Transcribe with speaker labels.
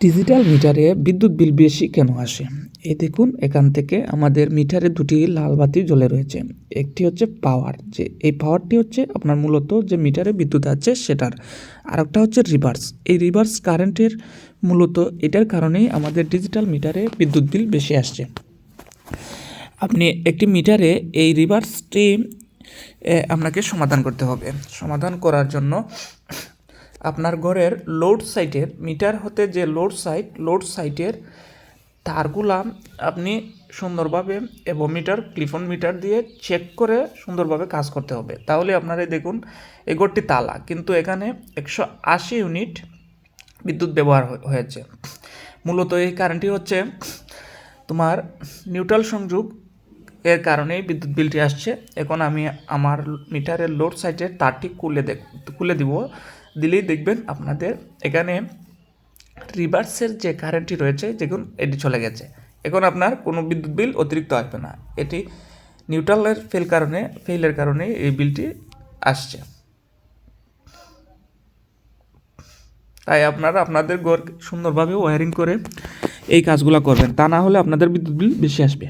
Speaker 1: Digital মিটারে বিদ্যুৎ বিল বেশি কেন আসে? এই দেখুন, এখান থেকে আমাদের মিটারে দুটি লাল বাতি জ্বলে রয়েছে। একটি হচ্ছে পাওয়ার, যে এই পাওয়ারটি হচ্ছে আপনার মূলত যে মিটারে বিদ্যুৎ আছে সেটার। আরেকটা হচ্ছে রিভার্স। এই রিভার্স কারেন্টের মূলত এটার কারণেই আমাদের ডিজিটাল মিটারে বিদ্যুৎ বিল বেশি আসছে। আপনি একটি মিটারে এই রিভার্সটি আপনাকে সমাধান করতে হবে। সমাধান করার জন্য আপনার ঘরের লোড সাইটের মিটার হতে যে লোড সাইটের তারগুলা আপনি সুন্দরভাবে এবং ক্লিফন মিটার দিয়ে চেক করে সুন্দরভাবে কাজ করতে হবে। তাহলে আপনারা দেখুন, এই ঘরটি তালা, কিন্তু এখানে 180 ইউনিট বিদ্যুৎ ব্যবহার হয়েছে। মূলত এই কারেন্টটি হচ্ছে তোমার নিউট্রাল সংযোগ, এর কারণেই বিদ্যুৎ বিলটি আসছে। এখন আমি আমার মিটারের লোড সাইটের তারটি খুলে দিলেই দেখবেন আপনাদের এখানে রিভার্সের যে কারেন্টটি রয়েছে দেখুন এটি চলে গেছে। এখন আপনার কোনো বিদ্যুৎ বিল অতিরিক্ত আসবে না। এটি নিউট্রালের ফেলের কারণে এই বিলটি আসছে। তাই আপনারা আপনাদের ঘর সুন্দরভাবে ওয়্যারিং করে এই কাজগুলো করবেন, তা না হলে আপনাদের বিদ্যুৎ বিল বেশি আসবে।